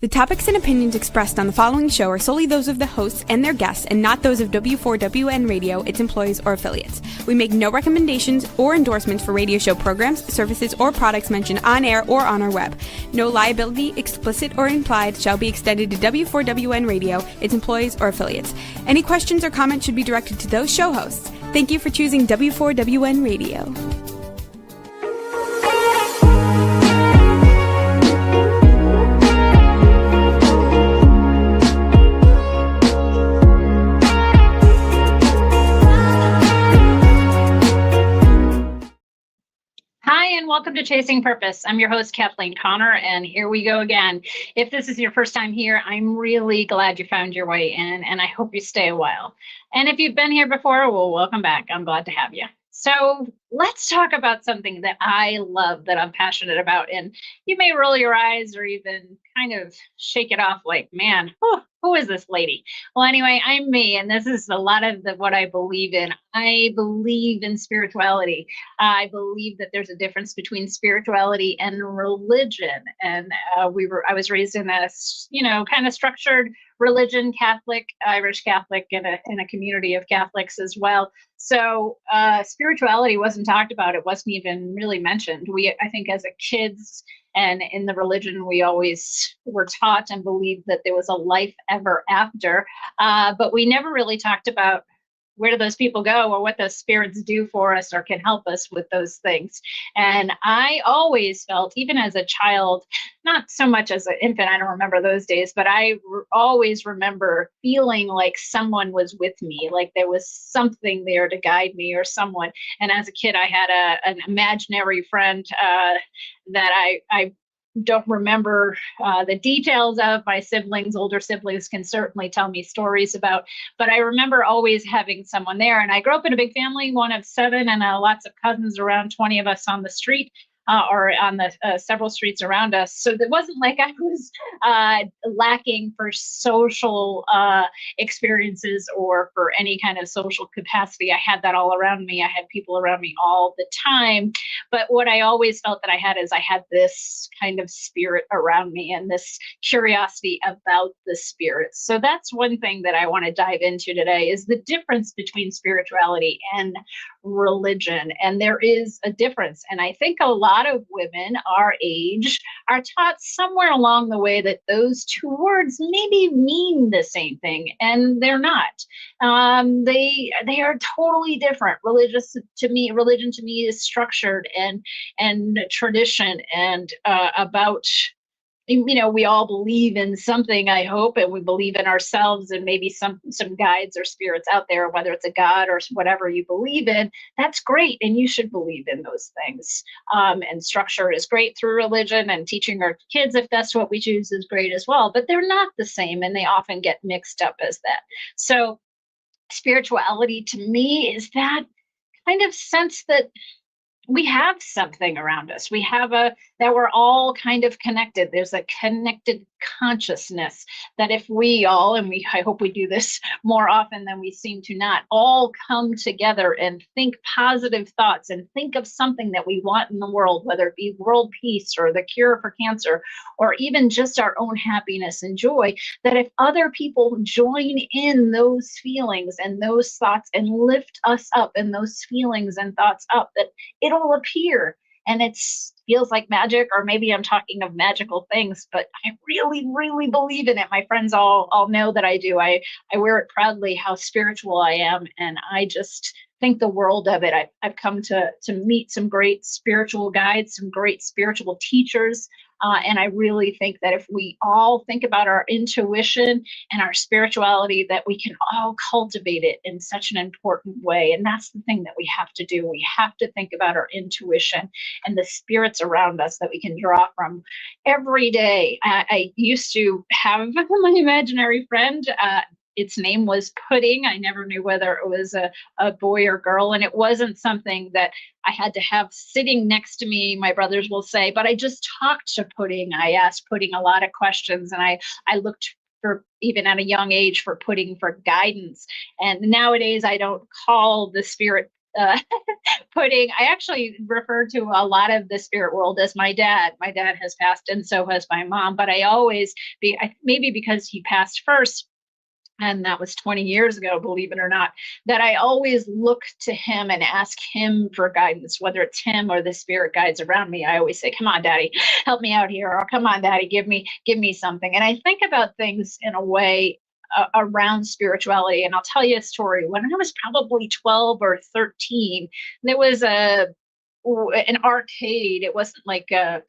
The topics and opinions expressed on the following show are solely those of the hosts and their guests and not those of W4WN Radio, its employees, or affiliates. We make no recommendations or endorsements for radio show programs, services, or products mentioned on air or on our web. No liability, explicit or implied, shall be extended to W4WN Radio, its employees, or affiliates. Any questions or comments should be directed to those show hosts. Thank you for choosing W4WN Radio. And welcome to Chasing Purpose. I'm your host, Kathleen Connor, and here we go again. If this is your first time here, I'm really glad you found your way in, and I hope you stay a while. And if you've been here before, well, welcome back. I'm glad to have you. So let's talk about something that I love, that I'm passionate about. And you may roll your eyes or even kind of shake it off like, man, who is this lady? Well, anyway, I'm me, and this is a lot of what I believe in. I believe in spirituality. I believe that there's a difference between spirituality and religion. And I was raised in a, kind of structured religion, Catholic, Irish Catholic, in a community of Catholics as well. So spirituality wasn't talked about. It wasn't even really mentioned. I think as a kids and in the religion, we always were taught and believed that there was a life ever after. But we never really talked about where do those people go or what those spirits do for us or can help us with those things. And I always felt, even as a child, not so much as an infant, I don't remember those days, but I always remember feeling like someone was with me, like there was something there to guide me or someone. And as a kid, I had an imaginary friend that I don't remember the details of. My siblings, older siblings, can certainly tell me stories about, but I remember always having someone there. And I grew up in a big family, one of 7, and lots of cousins, around 20 of us on the street. Or on the several streets around us. So it wasn't like I was lacking for social experiences or for any kind of social capacity. I had that all around me. I had people around me all the time. But what I always felt that I had is I had this kind of spirit around me and this curiosity about the spirits. So that's one thing that I want to dive into today, is the difference between spirituality and religion. And there is a difference. And I think a lot of women our age are taught somewhere along the way that those two words maybe mean the same thing, and they're not. They are totally different. Religion to me is structured and tradition and about, we all believe in something, I hope, and we believe in ourselves and maybe some guides or spirits out there, whether it's a God or whatever you believe in. That's great, and you should believe in those things. And structure is great through religion, and teaching our kids, if that's what we choose, is great as well. But they're not the same, and they often get mixed up as that. So spirituality to me is that kind of sense that we have something around us. We have that we're all kind of connected. There's a connected consciousness that if we all, and I hope we do this more often than we seem to not, all come together and think positive thoughts and think of something that we want in the world, whether it be world peace or the cure for cancer, or even just our own happiness and joy, that if other people join in those feelings and those thoughts and lift us up and those feelings and thoughts up, that it'll appear. And it feels like magic, or maybe I'm talking of magical things, but I really, really believe in it. My friends all know that I do. I wear it proudly, how spiritual I am. And I just think the world of it. I've come to meet some great spiritual guides, some great spiritual teachers. And I really think that if we all think about our intuition and our spirituality, that we can all cultivate it in such an important way. And that's the thing that we have to do. We have to think about our intuition and the spirits around us that we can draw from every day. I used to have my imaginary friend. Its name was Pudding. I never knew whether it was a boy or girl, and it wasn't something that I had to have sitting next to me, my brothers will say, but I just talked to Pudding. I asked Pudding a lot of questions, and I looked for, even at a young age, for Pudding for guidance. And nowadays I don't call the spirit I actually refer to a lot of the spirit world as my dad. My dad has passed and so has my mom, but maybe because he passed first, and that was 20 years ago, believe it or not, that I always look to him and ask him for guidance, whether it's him or the spirit guides around me. I always say, come on, daddy, help me out here. Or come on, daddy, give me something. And I think about things in a way around spirituality. And I'll tell you a story. When I was probably 12 or 13, there was an arcade. It wasn't like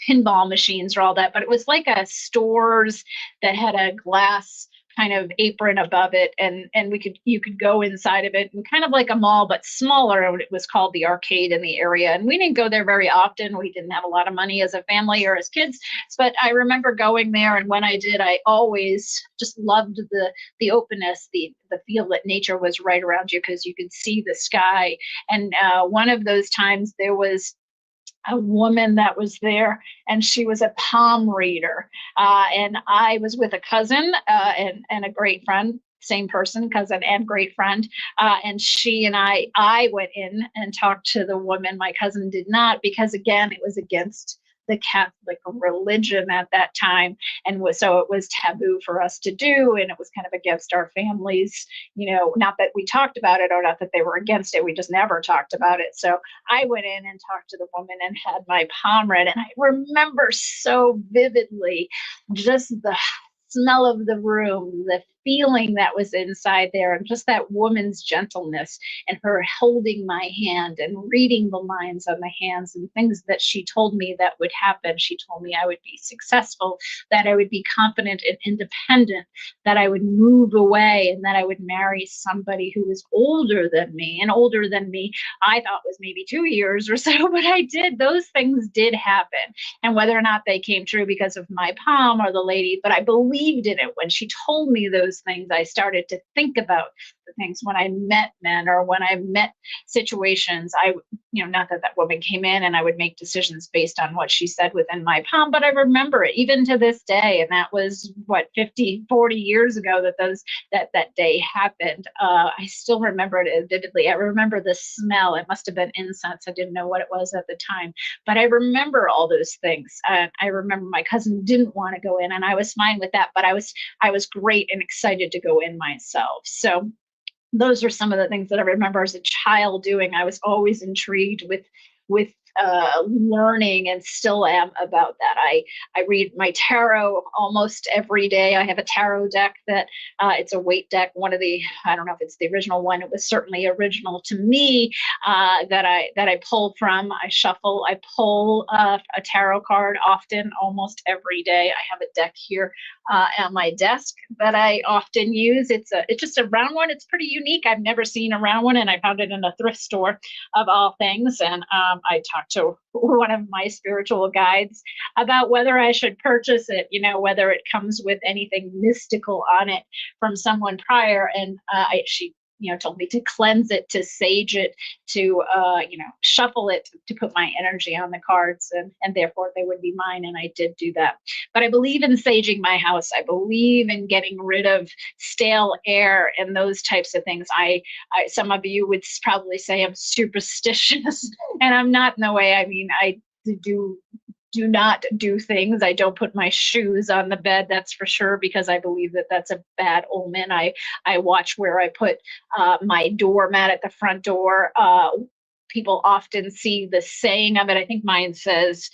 pinball machines or all that, but it was like a stores that had a glass kind of apron above it, and you could go inside of it, and kind of like a mall but smaller. It was called the arcade in the area, and we didn't go there very often. We didn't have a lot of money as a family or as kids, but I remember going there, and when I did, I always just loved the openness, the feel that nature was right around you because you could see the sky. And one of those times there was a woman that was there, and she was a palm reader. And I was with a cousin and a great friend, same person, cousin and great friend. And she and I went in and talked to the woman. My cousin did not, because again, it was against the Catholic religion at that time, and so it was taboo for us to do, and it was kind of against our families. Not that we talked about it or not that they were against it, we just never talked about it. So I went in and talked to the woman and had my palm read, and I remember so vividly just the smell of the room, the feeling that was inside there, and just that woman's gentleness, and her holding my hand and reading the lines on the hands and things that she told me that would happen. She told me I would be successful, that I would be confident and independent, that I would move away, and that I would marry somebody who was older than me. And older than me, I thought was maybe 2 years or so, but those things did happen. And whether or not they came true because of my palm or the lady, but I believed in it. When she told me those things, I started to think about the things when I met men or when I met situations. Not that woman came in and I would make decisions based on what she said within my palm, but I remember it even to this day. And that was 40 years ago that day happened. I still remember it vividly. I remember the smell. It must have been incense. I didn't know what it was at the time, but I remember all those things. I remember my cousin didn't want to go in, and I was fine with that, but I was great and excited to go in myself. So those are some of the things that I remember as a child doing. I was always intrigued with learning, and still am, about that. I read my tarot almost every day. I have a tarot deck that it's a weight deck. I don't know if it's the original one. It was certainly original to me, that I pull from. I shuffle. I pull a tarot card often, almost every day. I have a deck here on my desk that I often use. It's just a round one. It's pretty unique. I've never seen a round one, and I found it in a thrift store of all things. And I talked to one of my spiritual guides about whether I should purchase it, whether it comes with anything mystical on it from someone prior. And she told me to cleanse it, to sage it, to shuffle it, to put my energy on the cards, and therefore they would be mine. And I did do that. But I believe in saging my house. I believe in getting rid of stale air and those types of things. Some of you would probably say I'm superstitious, and I'm not in the way. I mean, I do not do things. I don't put my shoes on the bed, that's for sure, because I believe that that's a bad omen. I watch where I put my doormat at the front door. People often see the saying of it. I think mine says,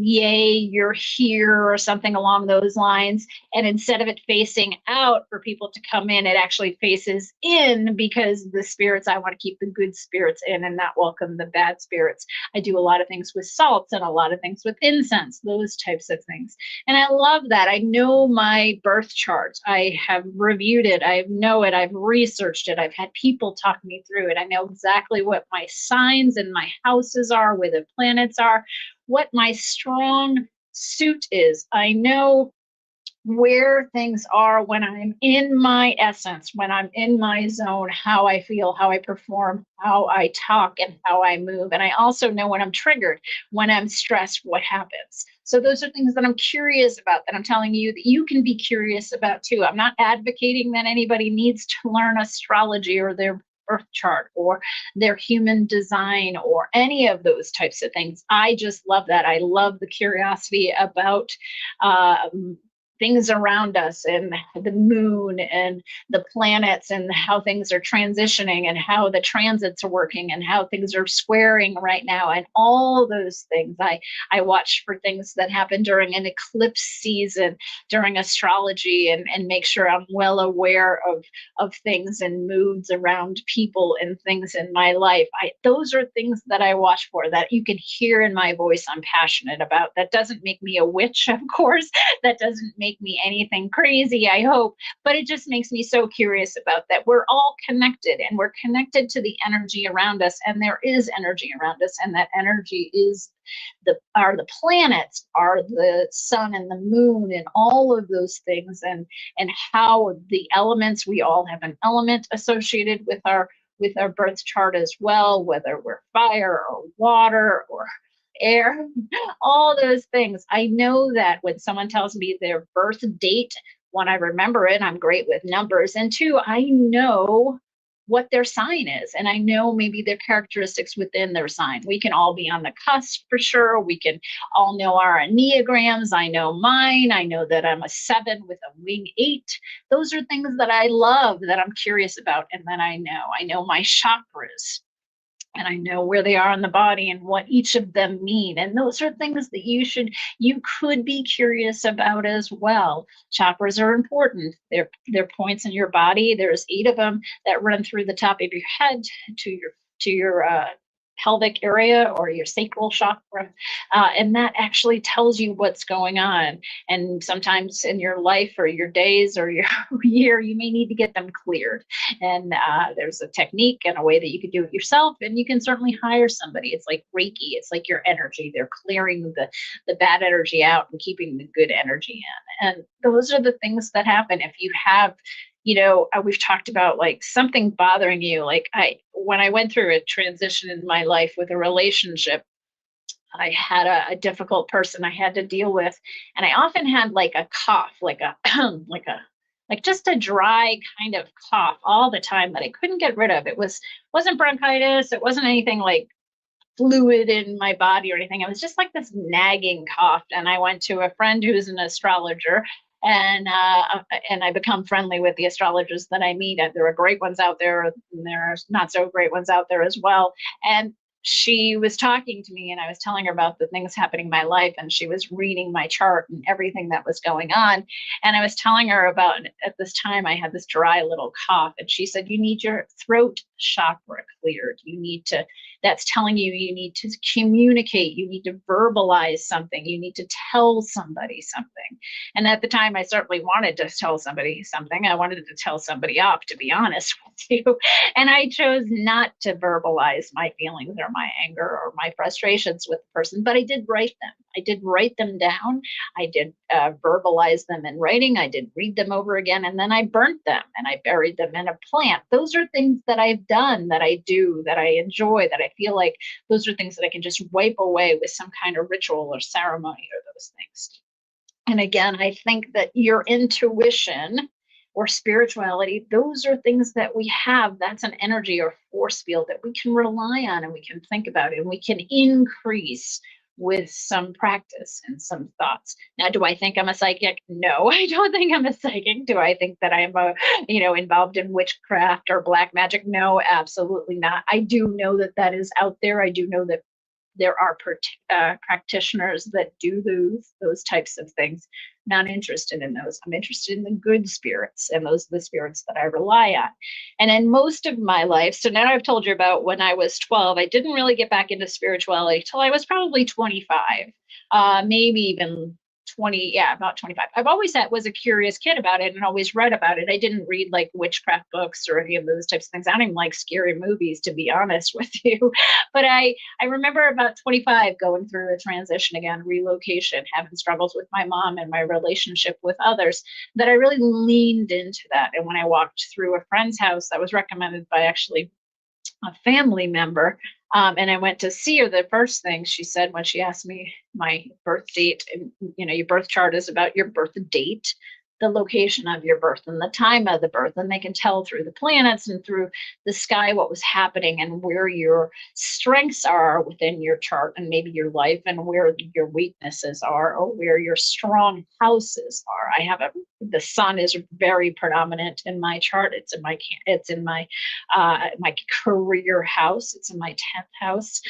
yay, you're here, or something along those lines. And instead of it facing out for people to come in, it actually faces in, because the spirits, I want to keep the good spirits in and not welcome the bad spirits. I do a lot of things with salts and a lot of things with incense, those types of things. And I love that. I know my birth chart. I have reviewed it. I know it. I've researched it. I've had people talk me through it. I know exactly what my signs and my houses are, where the planets are, what my strong suit is. I know where things are when I'm in my essence, when I'm in my zone, how I feel, how I perform, how I talk, and how I move. And I also know when I'm triggered, when I'm stressed, what happens. So those are things that I'm curious about, that I'm telling you that you can be curious about too. I'm not advocating that anybody needs to learn astrology or their birth chart or their human design or any of those types of things. I just love that. I love the curiosity about things around us and the moon and the planets and how things are transitioning and how the transits are working and how things are squaring right now and all those things. I watch for things that happen during an eclipse season during astrology and make sure I'm well aware of things and moods around people and things in my life. Those are things that I watch for, that you can hear in my voice I'm passionate about. That doesn't make me a witch, of course. That doesn't make me anything crazy, I hope, but it just makes me so curious about that. We're all connected, and we're connected to the energy around us, and there is energy around us, and that energy is the planets, are the sun and the moon and all of those things, and how the elements, we all have an element associated with our birth chart as well, whether we're fire or water or air, all those things. I know that when someone tells me their birth date, one, I remember it, I'm great with numbers, and two, I know what their sign is, and I know maybe their characteristics within their sign. We can all be on the cusp for sure. We can all know our enneagrams. I know mine. I know that I'm a 7 with a wing 8. Those are things that I love, that I'm curious about, and that I know my chakras, and I know where they are in the body and what each of them mean. And those are things that you could be curious about as well. Chakras are important. They're points in your body. There's 8 of them that run through the top of your head to your pelvic area or your sacral chakra, and that actually tells you what's going on. And sometimes in your life or your days or your year, you may need to get them cleared. And there's a technique and a way that you can do it yourself, and you can certainly hire somebody. It's like Reiki. It's like your energy. They're clearing the bad energy out and keeping the good energy in. And those are the things that happen if you have, we've talked about like something bothering you. Like when I went through a transition in my life with a relationship, I had a difficult person I had to deal with, and I often had like a cough, like just a dry kind of cough all the time that I couldn't get rid of. Wasn't bronchitis. It wasn't anything like fluid in my body or anything. It was just like this nagging cough. And I went to a friend who's an astrologer, and I become friendly with the astrologers that I meet. There are great ones out there, and there are not so great ones out there as well. And she was talking to me, and I was telling her about the things happening in my life, and she was reading my chart and everything that was going on. And I was telling her about, at this time, I had this dry little cough, and she said, you need your throat chakra cleared. That's telling you need to communicate. You need to verbalize something. You need to tell somebody something. And at the time, I certainly wanted to tell somebody something. I wanted to tell somebody off, to be honest with you. And I chose not to verbalize my feelings or my anger or my frustrations with the person, but I did write them. I did write them down. I did verbalize them in writing. I did read them over again, and then I burnt them and I buried them in a plant. Those are things that I've done, that I do, that I enjoy, that I feel like those are things that I can just wipe away with some kind of ritual or ceremony or those things. And again, I think that your intuition or spirituality, those are things that we have. That's an energy or force field that we can rely on, and we can think about it, and we can increase with some practice and some thoughts. Now, do I think I'm a psychic? No, I don't think I'm a psychic. Do I think that I'm involved in witchcraft or black magic? No, absolutely not. I do know that is out there. I do know that there are practitioners that do those types of things. Not interested in those. I'm interested in the good spirits, and those are the spirits that I rely on. And in most of my life, so now I've told you about when I was 12, I didn't really get back into spirituality till I was probably 25, maybe even 20, about 25. I've always was a curious kid about it and always read about it. I didn't read like witchcraft books or any of those types of things. I don't even like scary movies, to be honest with you. But I remember about 25 going through a transition again, relocation, having struggles with my mom and my relationship with others, that I really leaned into that. And when I walked through a friend's house that was recommended by actually a family member, and I went to see her, the first thing she said when she asked me my birth date, and your birth chart is about your birth date. the location of your birth and the time of the birth, and they can tell through the planets and through the sky what was happening and where your strengths are within your chart and maybe your life, and where your weaknesses are, or where your strong houses are. The sun is very predominant in my chart. It's in my my career house. It's in my 10th house.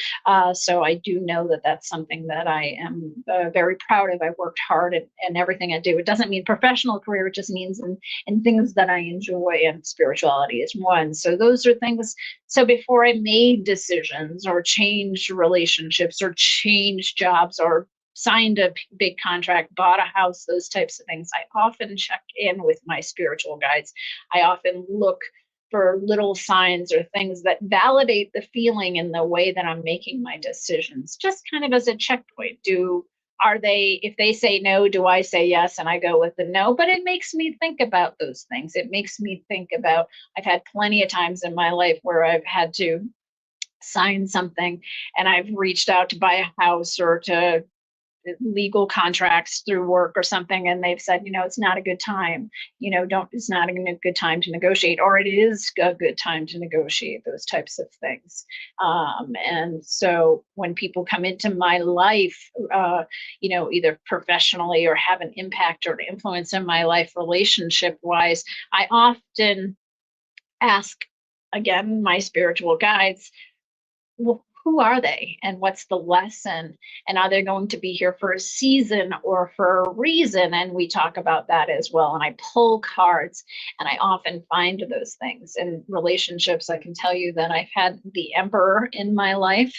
So I do know that that's something that I am very proud of. I worked hard in everything I do. It doesn't mean professional career. It just means in things that I enjoy, and spirituality is one. So those are things. So before I made decisions or changed relationships or changed jobs or signed a big contract, bought a house, those types of things, I often check in with my spiritual guides. I often look for little signs or things that validate the feeling in the way that I'm making my decisions, just kind of as a checkpoint. If they say no, do I say yes? And I go with the no, but it makes me think about those things. It makes me think about, I've had plenty of times in my life where I've had to sign something and I've reached out to buy a house or to legal contracts through work or something, and they've said, it's not a good time, it's not a good time to negotiate, or it is a good time to negotiate, those types of things. And so when people come into my life, either professionally or have an impact or an influence in my life relationship wise, I often ask, again, my spiritual guides, well, who are they and what's the lesson? And are they going to be here for a season or for a reason? And we talk about that as well. And I pull cards, and I often find those things. In relationships, I can tell you that I've had the Emperor in my life.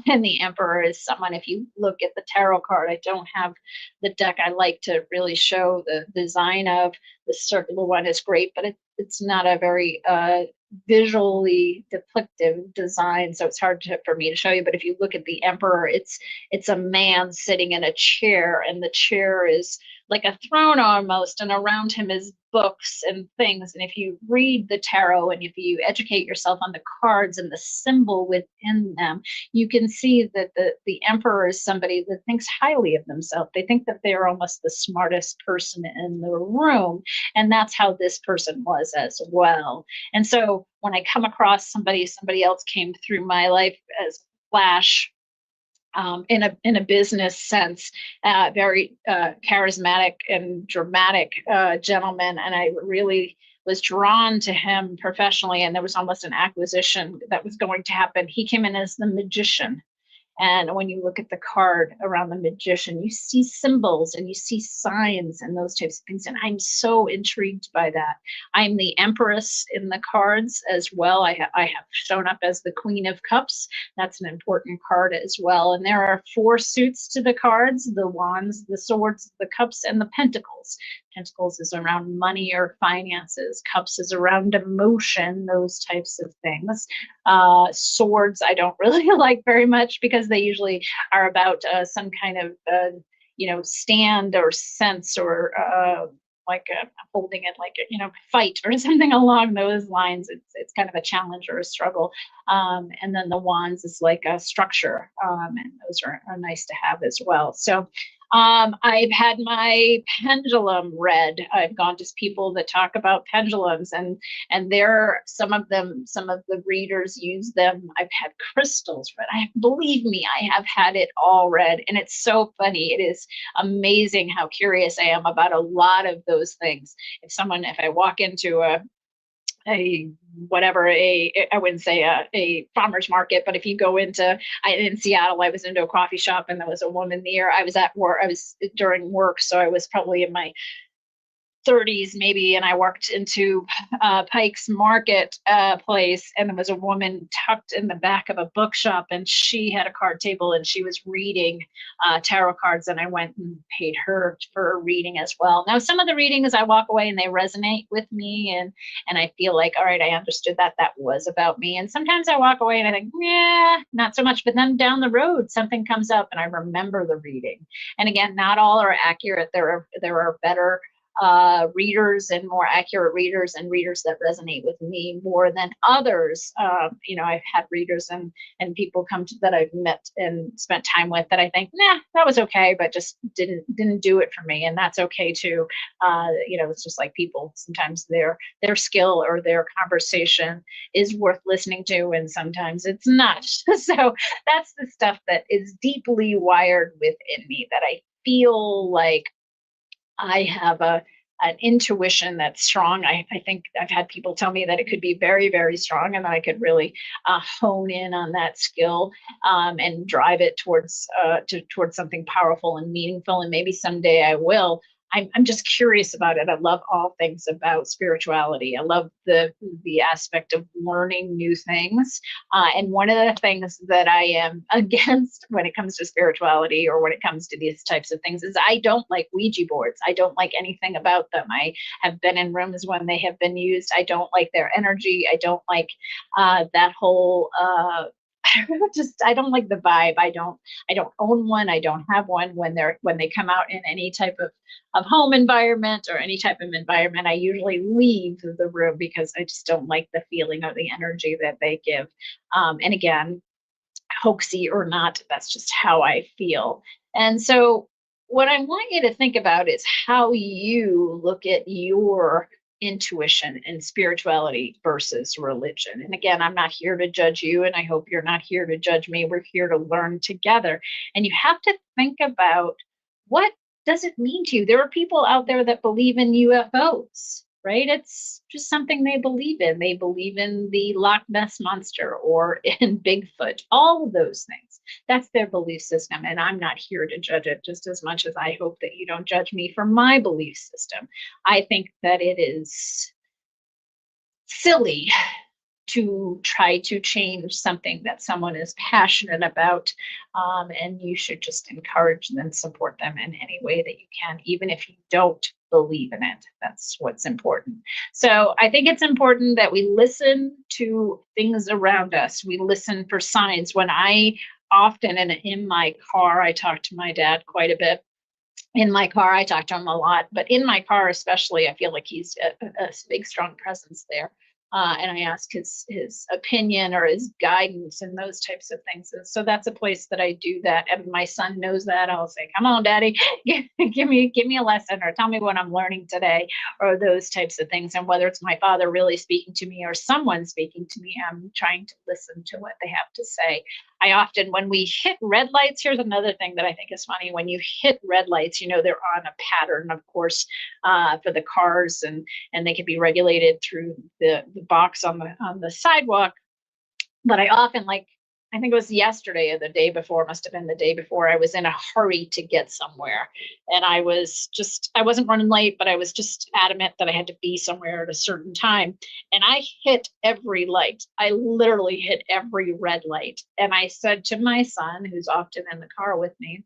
And the Emperor is someone, if you look at the tarot card, I don't have the deck. I like to really show the design of the circular one is great, but it's not a very visually depictive design, so it's hard for me to show you. But if you look at the Emperor, it's a man sitting in a chair, and the chair is like a throne almost, and around him is books and things. And if you read the tarot and if you educate yourself on the cards and the symbol within them, you can see that the Emperor is somebody that thinks highly of themselves. They think that they're almost the smartest person in the room, and that's how this person was as well. And so when I come across somebody else came through my life as Flash, in a business sense, very charismatic and dramatic gentleman, and I really was drawn to him professionally, and there was almost an acquisition that was going to happen. He came in as the magician. And when you look at the card around the magician, you see symbols and you see signs and those types of things. And I'm so intrigued by that. I'm the Empress in the cards as well. I have shown up as the Queen of Cups. That's an important card as well. And there are 4 suits to the cards: the wands, the swords, the cups, and the pentacles. Pentacles is around money or finances. Cups is around emotion, those types of things. Swords I don't really like very much, because they usually are about some kind of stand or sense, or like holding it like fight or something along those lines. It's kind of a challenge or a struggle. And then the wands is like a structure, and those are nice to have as well. So I've had my pendulum read. I've gone to people that talk about pendulums, and there some of the readers use them. I've had crystals read. Believe me, I have had it all read, and it's so funny. It is amazing how curious I am about a lot of those things. If I walk into I wouldn't say a farmer's market, but if you go in Seattle, I was into a coffee shop, and there was a woman there. I was at work. I was during work, so I was probably in my 30s maybe, and I walked into Pike's Market place, and there was a woman tucked in the back of a bookshop, and she had a card table, and she was reading tarot cards, and I went and paid her for a reading as well. Now, some of the readings I walk away and they resonate with me, and I feel like, all right, I understood that was about me. And sometimes I walk away and I think, yeah, not so much. But then down the road, something comes up and I remember the reading. And again, not all are accurate. There are better readers and more accurate readers and readers that resonate with me more than others. I've had readers and people that I've met and spent time with that I think, nah, that was okay, but just didn't do it for me, and that's okay too. It's just like people. Sometimes their skill or their conversation is worth listening to, and sometimes it's not. So that's the stuff that is deeply wired within me, that I feel like I have an intuition that's strong. I think I've had people tell me that it could be very, very strong, and that I could really hone in on that skill and drive it towards something powerful and meaningful. And maybe someday I will. I'm just curious about it. I love all things about spirituality. I love the aspect of learning new things. And one of the things that I am against when it comes to spirituality, or when it comes to these types of things, is I don't like Ouija boards. I don't like anything about them. I have been in rooms when they have been used. I don't like their energy. I don't like that whole I don't like the vibe. I don't own one. I don't have one. When they come out in any type of home environment or any type of environment, I usually leave the room because I just don't like the feeling or the energy that they give. And again, hoaxy or not, that's just how I feel. And so what I want you to think about is how you look at your intuition and spirituality versus religion. And again, I'm not here to judge you, and I hope you're not here to judge me. We're here to learn together. And you have to think about, what does it mean to you? There are people out there that believe in UFOs, right? It's just something they believe in. They believe in the Loch Ness Monster or in Bigfoot, all of those things. That's their belief system. And I'm not here to judge it, just as much as I hope that you don't judge me for my belief system. I think that it is silly to try to change something that someone is passionate about. And you should just encourage and support them in any way that you can, even if you don't believe in it. That's what's important. So I think it's important that we listen to things around us. We listen for signs. When I often, and in my car, I talk to my dad quite a bit. In my car, I talk to him a lot, but in my car especially, I feel like he's a big, strong presence there. And I ask his opinion or his guidance and those types of things. And so that's a place that I do that. And my son knows that. I'll say, "Come on, Daddy, give me a lesson, or tell me what I'm learning today," or those types of things. And whether it's my father really speaking to me or someone speaking to me, I'm trying to listen to what they have to say. I often, when we hit red lights, here's another thing that I think is funny. When you hit red lights, they're on a pattern, of course, for the cars, and they can be regulated through the box on the sidewalk. But I often, I think it was yesterday or the day before, must have been the day before, I was in a hurry to get somewhere. And I wasn't running late, but I was just adamant that I had to be somewhere at a certain time. And I hit every light. I literally hit every red light. And I said to my son, who's often in the car with me,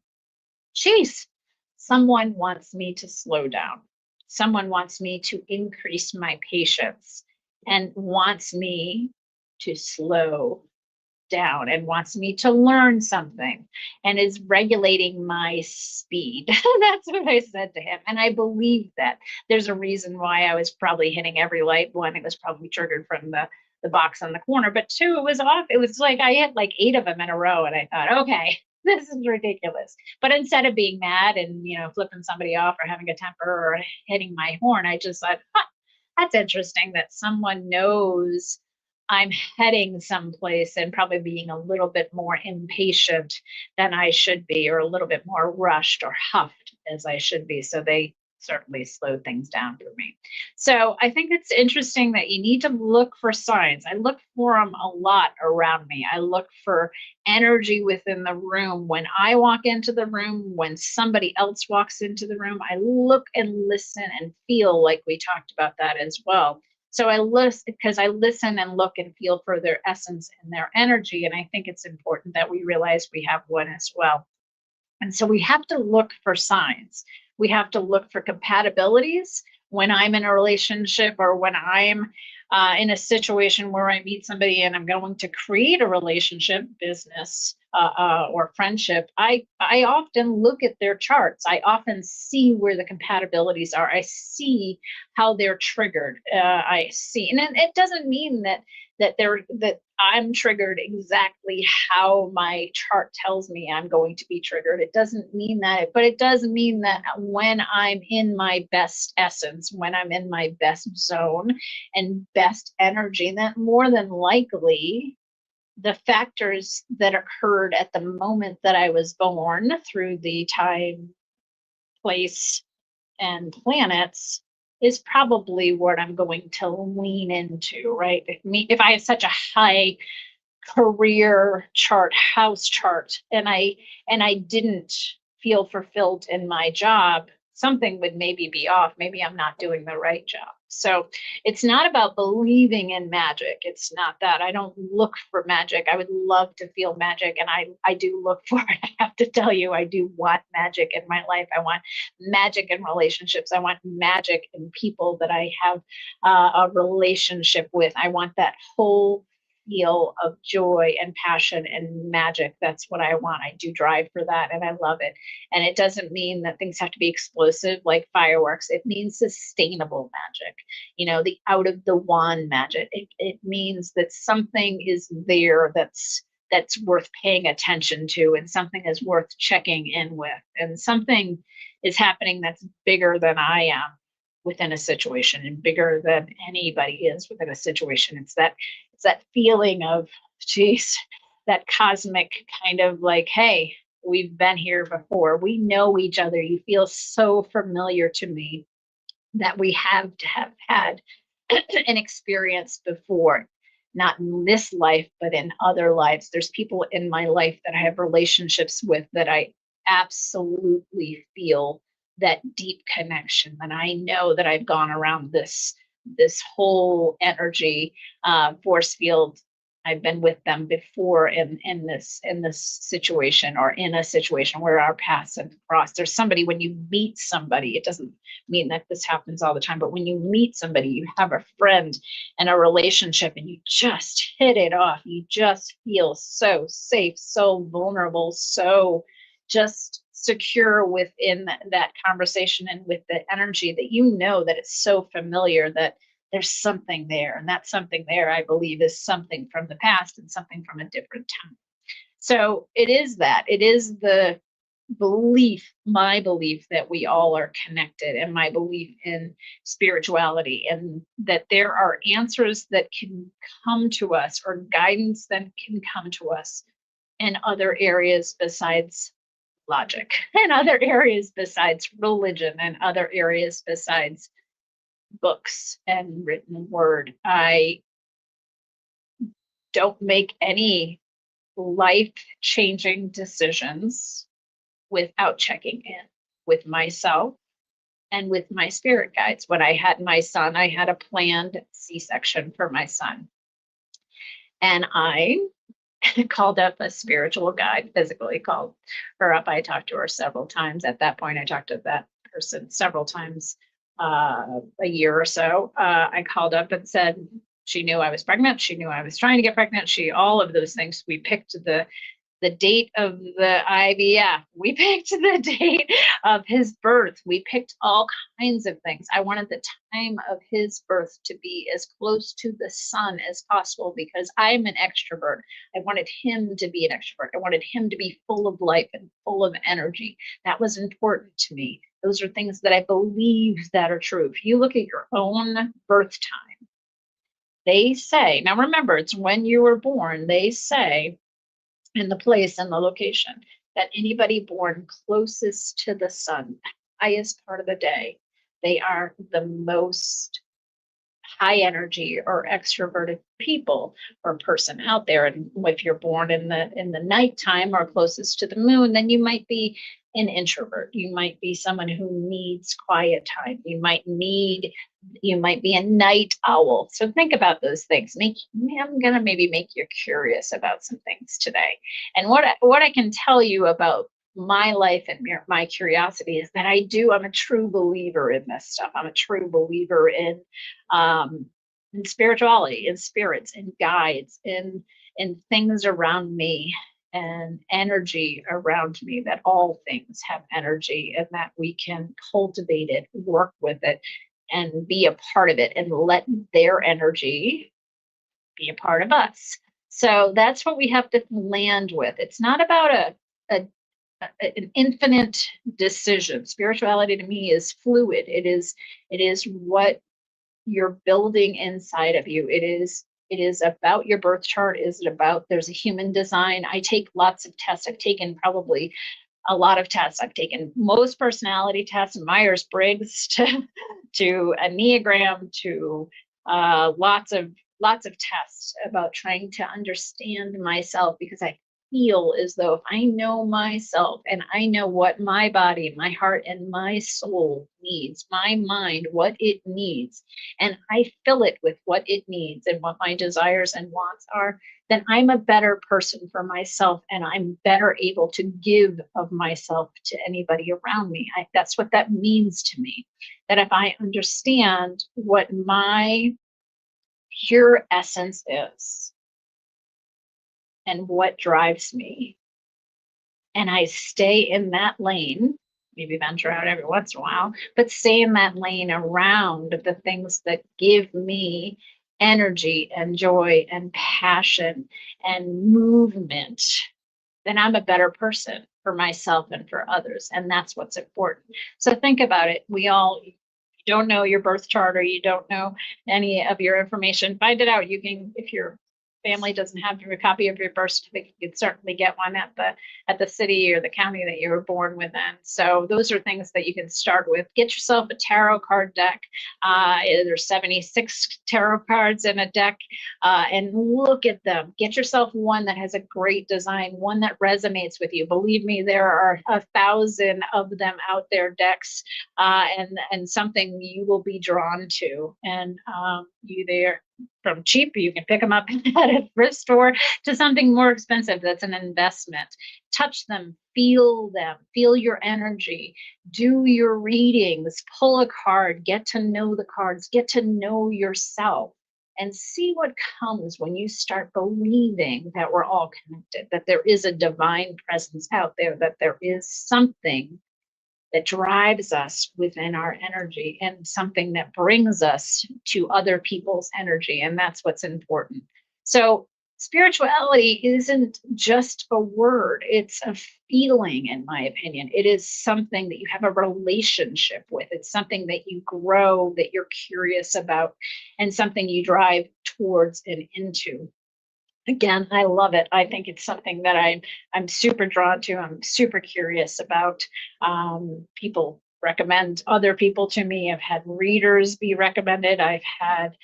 "Jeez, someone wants me to slow down. Someone wants me to increase my patience, and wants me to slow down, and wants me to learn something, and is regulating my speed." That's what I said to him. And I believe that. There's a reason why I was probably hitting every light. One, it was probably triggered from the box on the corner, but two, it was off. It was like I hit 8 of them in a row, and I thought, okay, this is ridiculous. But instead of being mad and flipping somebody off or having a temper or hitting my horn, I just thought, that's interesting that someone knows I'm heading someplace and probably being a little bit more impatient than I should be, or a little bit more rushed or huffed as I should be. So they certainly slowed things down for me. So I think it's interesting that you need to look for signs. I look for them a lot around me. I look for energy within the room. When I walk into the room, when somebody else walks into the room, I look and listen and feel, like we talked about that as well. So I listen because I listen and look and feel for their essence and their energy. And I think it's important that we realize we have one as well. And so we have to look for signs. We have to look for compatibilities. When I'm in a relationship, or when I'm in a situation where I meet somebody and I'm going to create a relationship, business or friendship, I often look at their charts. I often see where the compatibilities are. I see how they're triggered. I see, and it doesn't mean that I'm triggered exactly how my chart tells me I'm going to be triggered. It doesn't mean that, but it does mean that when I'm in my best essence, when I'm in my best zone and best energy, that more than likely the factors that occurred at the moment that I was born through the time, place, and planets is probably what I'm going to lean into, right? If I have such a high career chart, house chart, and I didn't feel fulfilled in my job, something would maybe be off. Maybe I'm not doing the right job. So it's not about believing in magic. It's not that. I don't look for magic. I would love to feel magic, and I do look for it. I have to tell you, I do want magic in my life. I want magic in relationships. I want magic in people that I have a relationship with. I want that whole feel of joy and passion and magic. That's what I want. I do drive for that, and I love it. And it doesn't mean that things have to be explosive like fireworks. It means sustainable magic, the out of the wand magic. It means that something is there that's worth paying attention to, and something is worth checking in with, and something is happening that's bigger than I am within a situation, and bigger than anybody is within a situation. It's that feeling of, geez, that cosmic kind of like, hey, we've been here before. We know each other. You feel so familiar to me that we have to have had an experience before, not in this life, but in other lives. There's people in my life that I have relationships with that I absolutely feel that deep connection. And I know that I've gone around this whole energy force field. I've been with them before in this situation, or in a situation where our paths have crossed. There's somebody, when you meet somebody, it doesn't mean that this happens all the time, but when you meet somebody, you have a friend and a relationship, and you just hit it off. You just feel so safe, so vulnerable, so just secure within that conversation and with the energy that that it's so familiar, that there's something there. And that something there, I believe, is something from the past and something from a different time. So it is the belief, my belief, that we all are connected, and my belief in spirituality, and that there are answers that can come to us, or guidance that can come to us in other areas besides logic, and other areas besides religion, and other areas besides books and written word. I don't make any life-changing decisions without checking in with myself and with my spirit guides. When I had my son, I had a planned C-section for my son. And I called up a spiritual guide, physically called her up. I talked to her several times. At that point, I talked to that person several times a year or so. I called up and said, she knew I was pregnant. She knew I was trying to get pregnant. All of those things. We picked the date of the IVF. We picked the date of his birth. We picked all kinds of things. I wanted the time of his birth to be as close to the sun as possible, because I'm an extrovert. I wanted him to be an extrovert. I wanted him to be full of life and full of energy. That was important to me. Those are things that I believe that are true. If you look at your own birth time, they say, now remember, it's when you were born, they say, in the place and the location, that anybody born closest to the sun, highest part of the day, they are the most high energy or extroverted people or person out there. And if you're born in the nighttime or closest to the moon, then you might be an introvert. You might be someone who needs quiet time. You might be a night owl. So think about those things. I'm going to maybe make you curious about some things today. And what I can tell you about my life and my curiosity is that I'm a true believer in this stuff. I'm a true believer in spirituality, in spirits, in guides, in things around me. and energy around me, that all things have energy and that we can cultivate it, work with it, and be a part of it and let their energy be a part of us. So that's what we have to land with. It's not about a an infinite decision. Spirituality to me is fluid. It is what you're building inside of you. It is about your birth chart. Is it about, there's a human design? I take lots of tests. I've taken probably a lot of tests. I've taken most personality tests, Myers-Briggs to Enneagram, to lots of tests about trying to understand myself, because I feel as though if I know myself and I know what my body, my heart, and my soul needs, my mind, what it needs, and I fill it with what it needs and what my desires and wants are, then I'm a better person for myself and I'm better able to give of myself to anybody around me. That's what that means to me. That if I understand what my pure essence is and what drives me, and I stay in that lane, maybe venture out every once in a while, but stay in that lane around the things that give me energy and joy and passion and movement, then I'm a better person for myself and for others. And that's what's important. So think about it. You don't know your birth chart, or you don't know any of your information, find it out. You can, if your family doesn't have a copy of your birth certificate, you can certainly get one at the city or the county that you were born within. So those are things that you can start with. Get yourself a tarot card deck. There's 76 tarot cards in a deck, and look at them. Get yourself one that has a great design, one that resonates with you. Believe me, there are 1,000 of them out there, decks, and something you will be drawn to. And from cheap, you can pick them up at a thrift store, to something more expensive that's an investment. Touch them, feel your energy, do your readings, pull a card, get to know the cards, get to know yourself, and see what comes when you start believing that we're all connected, that there is a divine presence out there, that there is something that drives us within our energy, and something that brings us to other people's energy. And that's what's important. So spirituality isn't just a word, it's a feeling, in my opinion. It is something that you have a relationship with. It's something that you grow, that you're curious about, and something you drive towards and into. Again, I love it. I think it's something that I'm super drawn to. I'm super curious about. People recommend other people to me. I've had readers be recommended. I've had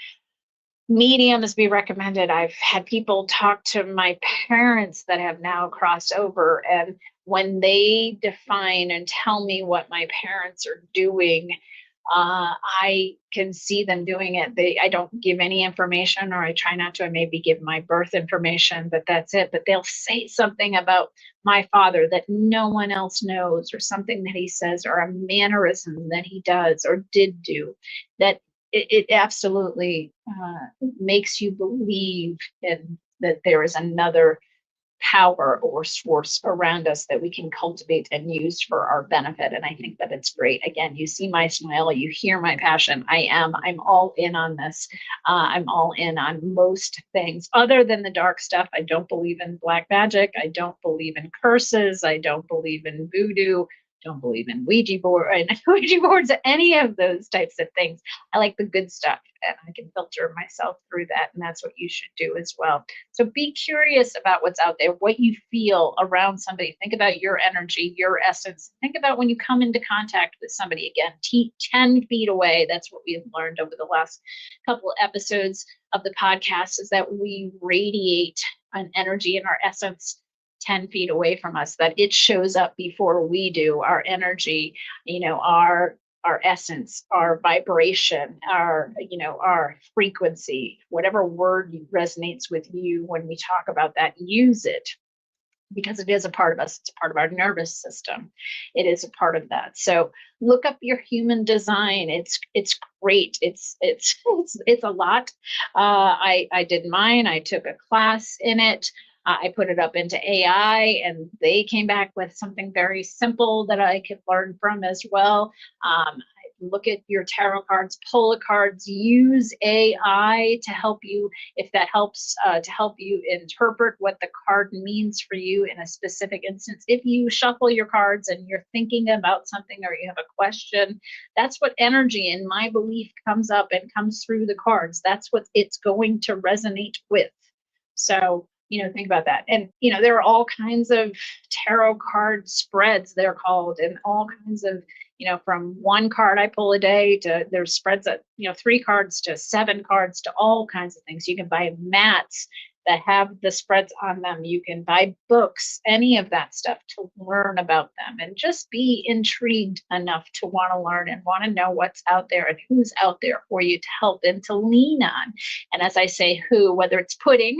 mediums be recommended. I've had people talk to my parents that have now crossed over, and when they define and tell me what my parents are doing, I can see them doing it. I don't give any information, or I try not to. I maybe give my birth information, but that's it. But they'll say something about my father that no one else knows, or something that he says, or a mannerism that he does or did do, that it absolutely makes you believe that there is another power or source around us that we can cultivate and use for our benefit. And I think that it's great. Again, you see my smile, you hear my passion. I'm all in on this. I'm all in on most things other than the dark stuff. I don't believe in black magic. I don't believe in curses. I don't believe in voodoo. Don't believe in Ouija boards, any of those types of things. I like the good stuff, and I can filter myself through that, and that's what you should do as well. So be curious about what's out there, what you feel around somebody. Think about your energy, your essence. Think about when you come into contact with somebody, again, 10 feet away. That's what we've learned over the last couple of episodes of the podcast, is that we radiate an energy and our essence 10 feet away from us, that it shows up before we do. Our energy, our essence, our vibration, our frequency, whatever word resonates with you. When we talk about that, use it, because it is a part of us. It's a part of our nervous system. It is a part of that. So look up your human design. It's great. It's a lot. I did mine. I took a class in it. I put it up into AI, and they came back with something very simple that I could learn from as well. Look at your tarot cards, pull the cards, use AI to help you, if that helps, to help you interpret what the card means for you in a specific instance. If you shuffle your cards and you're thinking about something or you have a question, that's what energy, in my belief, comes up and comes through the cards. That's what it's going to resonate with. So, think about that. And, there are all kinds of tarot card spreads, they're called, and all kinds of, from one card I pull a day to there's spreads that, 3 cards to 7 cards to all kinds of things. You can buy mats that have the spreads on them. You can buy books, any of that stuff, to learn about them and just be intrigued enough to want to learn and want to know what's out there and who's out there for you to help and to lean on. And as I say, who, whether it's Pudding,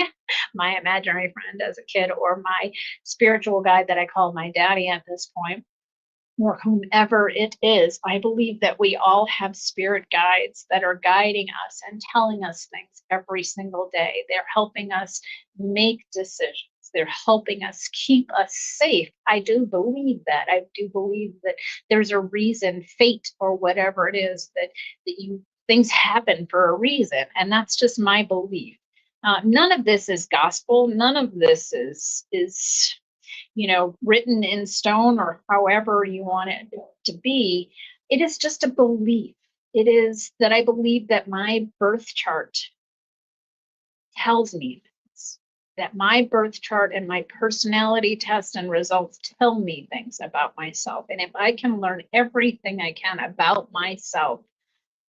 my imaginary friend as a kid, or my spiritual guide that I call my daddy at this point, or whomever it is, I believe that we all have spirit guides that are guiding us and telling us things every single day. They're helping us make decisions. They're helping us keep us safe. I do believe that. I do believe that there's a reason, fate or whatever it is, that things happen for a reason. And that's just my belief. None of this is gospel. None of this is written in stone or however you want it to be. It is just a belief. It is that I believe that my birth chart tells me this, that my birth chart and my personality test and results tell me things about myself. And if I can learn everything I can about myself,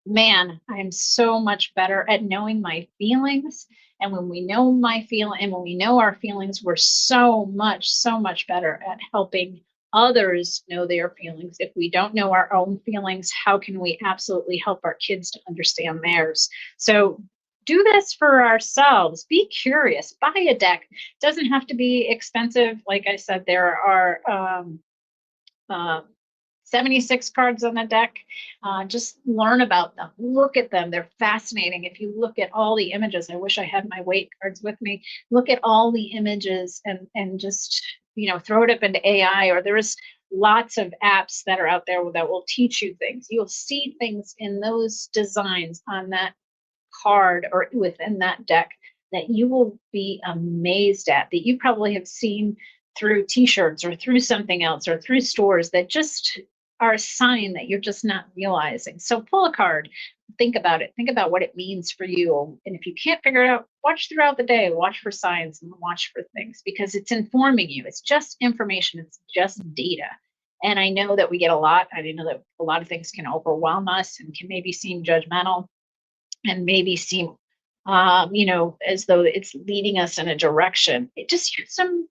man, I'm so much better at knowing my feelings. And when we know and when we know our feelings, we're so much better at helping others know their feelings. If we don't know our own feelings, how can we absolutely help our kids to understand theirs? So do this for ourselves. Be curious. Buy a deck. It doesn't have to be expensive. Like I said, there are 76 cards on the deck. Just learn about them. Look at them. They're fascinating. If you look at all the images, I wish I had my weight cards with me. Look at all the images and just, throw it up into AI, or there's lots of apps that are out there that will teach you things. You'll see things in those designs on that card or within that deck that you will be amazed at, that you probably have seen through t-shirts or through something else or through stores, that just are a sign that you're just not realizing. So pull a card, think about it, think about what it means for you. And if you can't figure it out, watch throughout the day, watch for signs and watch for things, because it's informing you. It's just information. It's just data. And I know that we get a lot. I know that a lot of things can overwhelm us and can maybe seem judgmental and maybe seem as though it's leading us in a direction. Just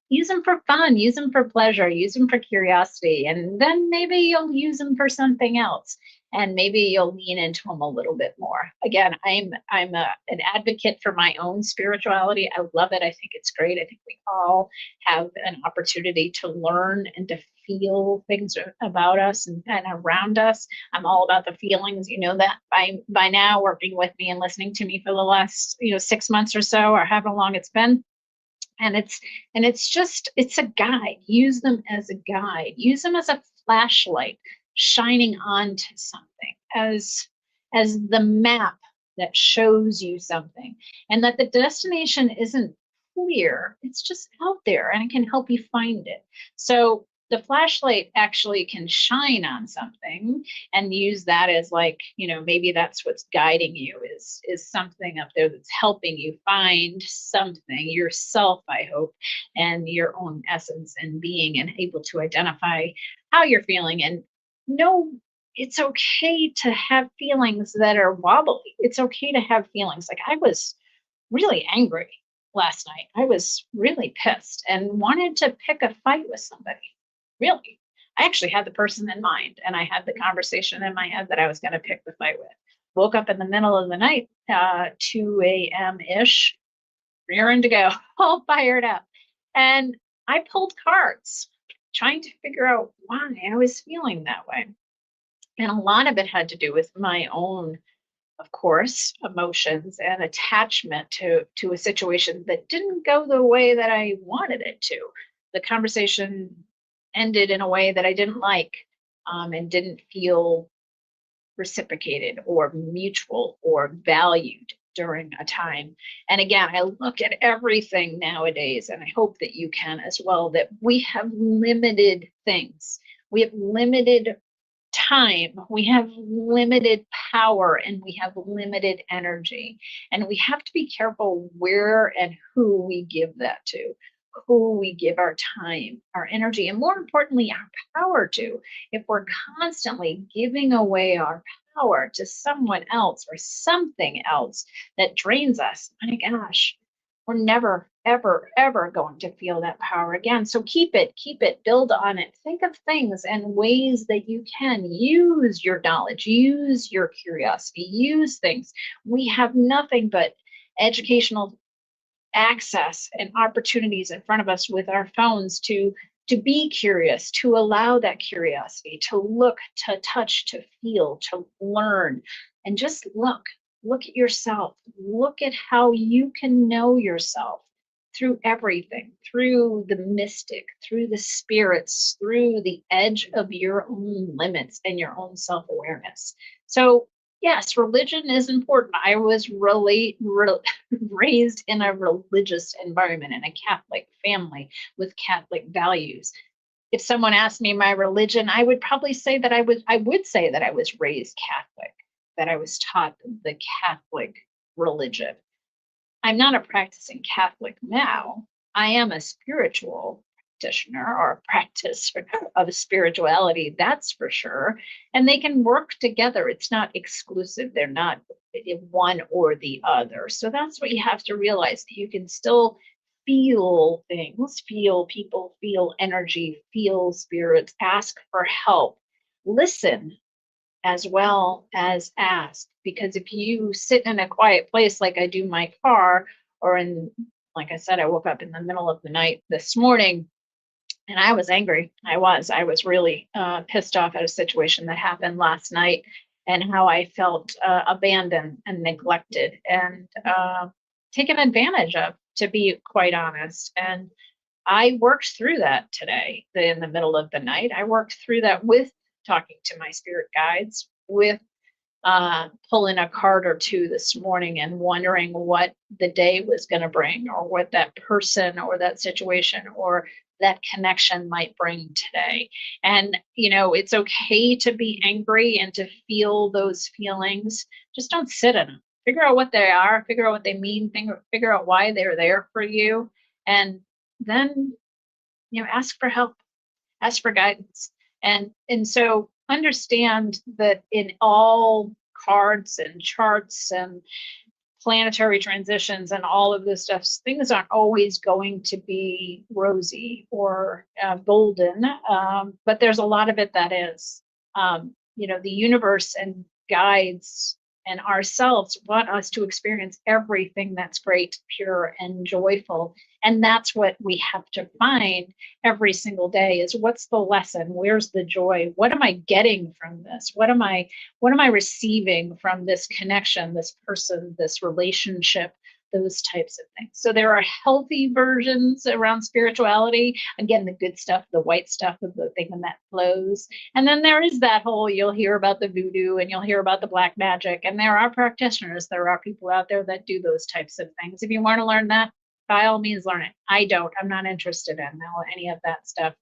use them for fun, use them for pleasure, use them for curiosity, and then maybe you'll use them for something else, and maybe you'll lean into them a little bit more. Again, I'm an advocate for my own spirituality. I love it. I think it's great. I think we all have an opportunity to learn and to feel things about us and around us. I'm all about the feelings. You know that by now, working with me and listening to me for the last 6 months or so, or however long it's been. And it's a guide. Use them as a guide. Use them as a flashlight shining onto something, as the map that shows you something, and that the destination isn't clear. It's just out there and it can help you find it. So the flashlight actually can shine on something and use that as maybe that's what's guiding you, is something up there that's helping you find something, yourself, I hope, and your own essence and being, and able to identify how you're feeling and know it's okay to have feelings that are wobbly. It's okay to have feelings. Like, I was really angry last night. I was really pissed and wanted to pick a fight with somebody. Really, I actually had the person in mind, and I had the conversation in my head that I was going to pick the fight with. Woke up in the middle of the night, 2 a.m. ish, rearing to go, all fired up. And I pulled cards, trying to figure out why I was feeling that way. And a lot of it had to do with my own of course, emotions and attachment to a situation that didn't go the way that I wanted it to. The conversation ended in a way that I didn't like, and didn't feel reciprocated or mutual or valued during a time. And again, I look at everything nowadays, and I hope that you can as well, that we have limited things. We have limited time, we have limited power, and we have limited energy. And we have to be careful where and who we give that to, who we give our time, our energy, and more importantly, our power to. If we're constantly giving away our power to someone else or something else that drains us, my gosh, we're never, ever, ever going to feel that power again. So keep it, build on it. Think of things and ways that you can use your knowledge, use your curiosity, use things. We have nothing but educational access and opportunities in front of us with our phones to be curious, to allow that curiosity, to look, to touch, to feel, to learn, and just look at yourself. Look at how you can know yourself through everything, through the mystic, through the spirits, through the edge of your own limits and your own self-awareness. So yes, religion is important. I was raised in a religious environment, in a Catholic family with Catholic values. If someone asked me my religion, I would probably say that I would say that I was raised Catholic, that I was taught the Catholic religion. I'm not a practicing Catholic now. I am a spiritual practitioner, or a practice of spirituality, that's for sure. And they can work together. It's not exclusive. They're not one or the other. So that's what you have to realize, that you can still feel things, feel people, feel energy, feel spirits, ask for help, listen as well as ask. Because if you sit in a quiet place like I do my car, or like I said, I woke up in the middle of the night this morning and I was angry. I was really pissed off at a situation that happened last night, and how I felt abandoned and neglected and taken advantage of, to be quite honest. And I worked through that today in the middle of the night. I worked through that with talking to my spirit guides, with pulling a card or two this morning and wondering what the day was going to bring, or what that person or that situation or that connection might bring today. And, it's okay to be angry and to feel those feelings. Just don't sit in them. Figure out what they are, figure out what they mean, figure out why they're there for you. And then, ask for help, ask for guidance. And so understand that in all cards and charts and planetary transitions and all of this stuff, things aren't always going to be rosy or golden, but there's a lot of it that is. The universe and guides and ourselves want us to experience everything that's great, pure, and joyful. And that's what we have to find every single day, is what's the lesson? Where's the joy? What am I getting from this? What am I receiving from this connection, this person, this relationship, those types of things? So there are healthy versions around spirituality. Again, the good stuff, the white stuff, of the thing that flows. And then there is that whole, you'll hear about the voodoo and you'll hear about the black magic. And there are practitioners, there are people out there that do those types of things. If you want to learn that, by all means, learn it. I'm not interested in any of that stuff.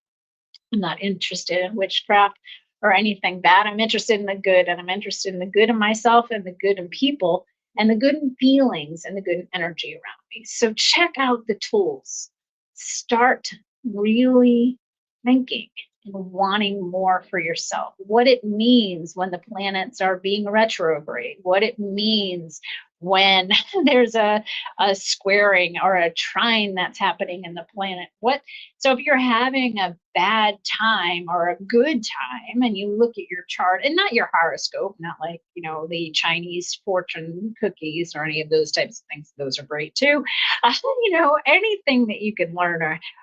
I'm not interested in witchcraft or anything bad. I'm interested in the good, and I'm interested in the good in myself and the good in people and the good in feelings and the good in energy around me. So check out the tools. Start really thinking and wanting more for yourself. What it means when the planets are being retrograde, what it means when there's a squaring or a trine that's happening in the planet. So if you're having a bad time or a good time, and you look at your chart, and not your horoscope, not like, the Chinese fortune cookies or any of those types of things, those are great too. Anything that you can learn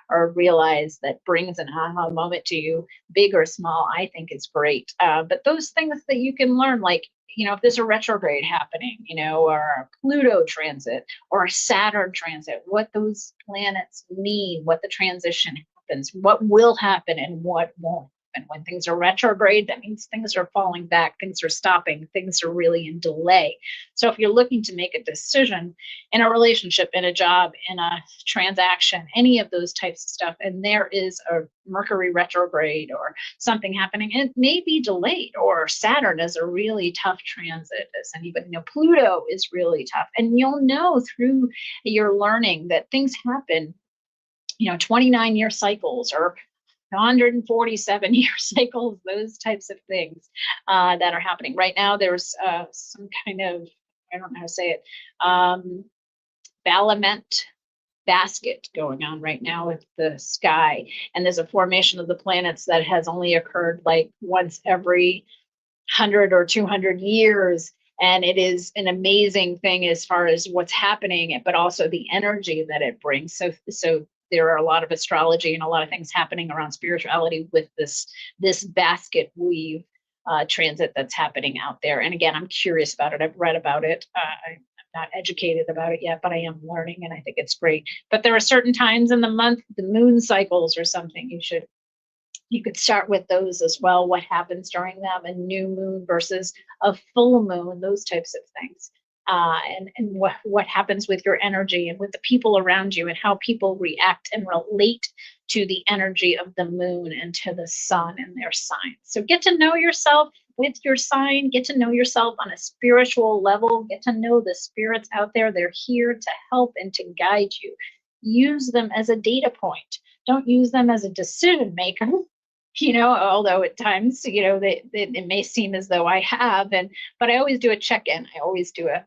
or realize that brings an aha moment to you, big or small, I think is great. But those things that you can learn, like if there's a retrograde happening, or a Pluto transit or a Saturn transit, what those planets mean, what the transition happens, what will happen and what won't. And when things are retrograde, that means things are falling back, things are stopping, things are really in delay. So if you're looking to make a decision in a relationship, in a job, in a transaction, any of those types of stuff, and there is a Mercury retrograde or something happening, it may be delayed, or Saturn is a really tough transit. As anybody know, Pluto is really tough. And you'll know through your learning that things happen, 29-year cycles or 147-year cycles, those types of things that are happening. Right now, there's some kind of, I don't know how to say it, Balament basket going on right now with the sky. And there's a formation of the planets that has only occurred like once every 100 or 200 years. And it is an amazing thing as far as what's happening, but also the energy that it brings. So there are a lot of astrology and a lot of things happening around spirituality with this basket weave transit that's happening out there. And again, I'm curious about it. I've read about it. I'm not educated about it yet, but I am learning, and I think it's great. But there are certain times in the month, the moon cycles or something, you could start with those as well. What happens during them, a new moon versus a full moon, those types of things. And what happens with your energy and with the people around you, and how people react and relate to the energy of the moon and to the sun and their signs. So get to know yourself with your sign, get to know yourself on a spiritual level, get to know the spirits out there. They're here to help and to guide you. Use them as a data point. Don't use them as a decision maker. Although at times, it may seem as though I have, but I always do a check-in. I always do a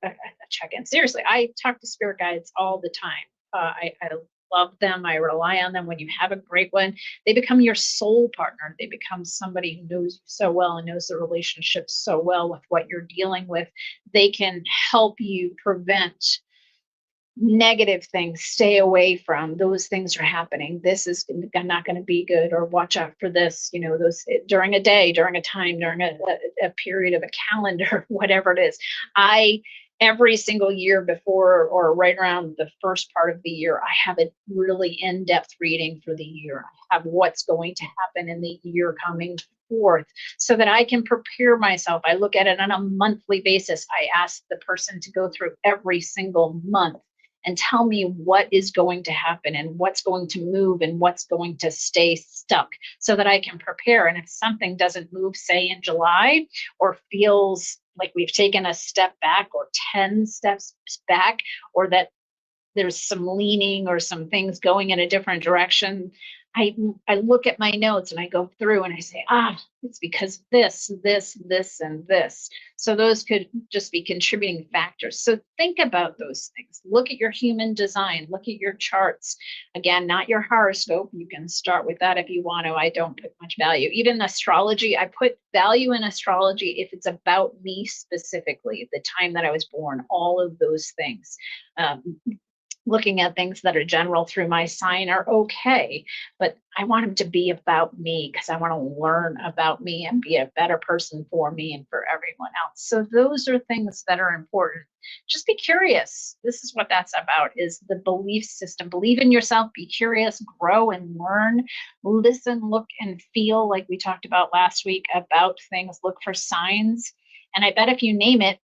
check-in. Seriously, I talk to spirit guides all the time. I love them. I rely on them. When you have a great one, they become your soul partner. They become somebody who knows you so well and knows the relationship so well with what you're dealing with. They can help you prevent negative things, stay away from those things are happening. This is not going to be good, or watch out for this, those during a day, during a time, during a period of a calendar, whatever it is. Every single year before or right around the first part of the year, I have a really in-depth reading for the year. I have what's going to happen in the year coming forth so that I can prepare myself. I look at it on a monthly basis. I ask the person to go through every single month and tell me what is going to happen and what's going to move and what's going to stay stuck so that I can prepare. And if something doesn't move, say in July, or feels like we've taken a step back or 10 steps back, or that there's some leaning or some things going in a different direction, I look at my notes and I go through and I say, it's because this, and this. So those could just be contributing factors. So think about those things. Look at your human design. Look at your charts. Again, not your horoscope. You can start with that if you want to. I don't put much value. Even astrology, I put value in astrology if it's about me specifically, the time that I was born, all of those things. Looking at things that are general through my sign are okay, but I want them to be about me because I want to learn about me and be a better person for me and for everyone else. So those are things that are important. Just be curious. This is what that's about, is the belief system. Believe in yourself, be curious, grow and learn, listen, look and feel, like we talked about last week about things, look for signs. And I bet if you name it,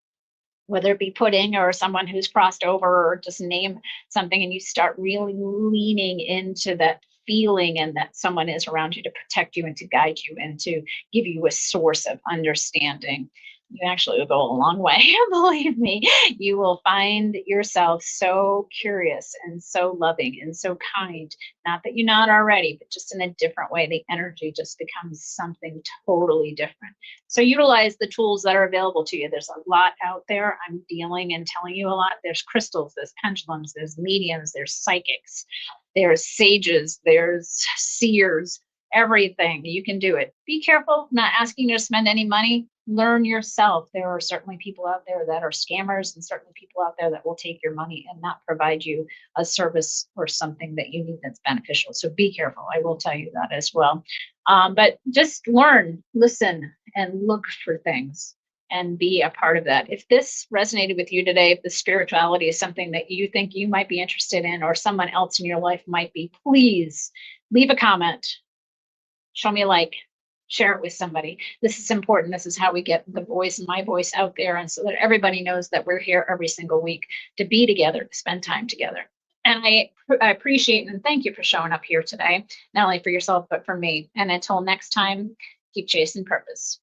whether it be pudding or someone who's crossed over, or just name something, and you start really leaning into that feeling and that someone is around you to protect you and to guide you and to give you a source of understanding, you actually will go a long way. Believe me, you will find yourself so curious and so loving and so kind. Not that you're not already, but just in a different way. The energy just becomes something totally different. So utilize the tools that are available to you. There's a lot out there. I'm dealing and telling you a lot. There's crystals, there's pendulums, there's mediums, there's psychics, there's sages, there's seers, everything. You can do it. Be careful, not asking you to spend any money. Learn yourself. There are certainly people out there that are scammers, and certainly people out there that will take your money and not provide you a service or something that you need that's beneficial. So be careful. I will tell you that as well. But just learn, listen, and look for things. and be a part of that. If this resonated with you today, if the spirituality is something that you think you might be interested in or someone else in your life might be, please leave a comment, show me a like, share it with somebody. This is important. This is how we get the voice, my voice, out there, and so that everybody knows that we're here every single week to be together, to spend time together. And I appreciate and thank you for showing up here today, not only for yourself, but for me. And until next time, keep chasing purpose.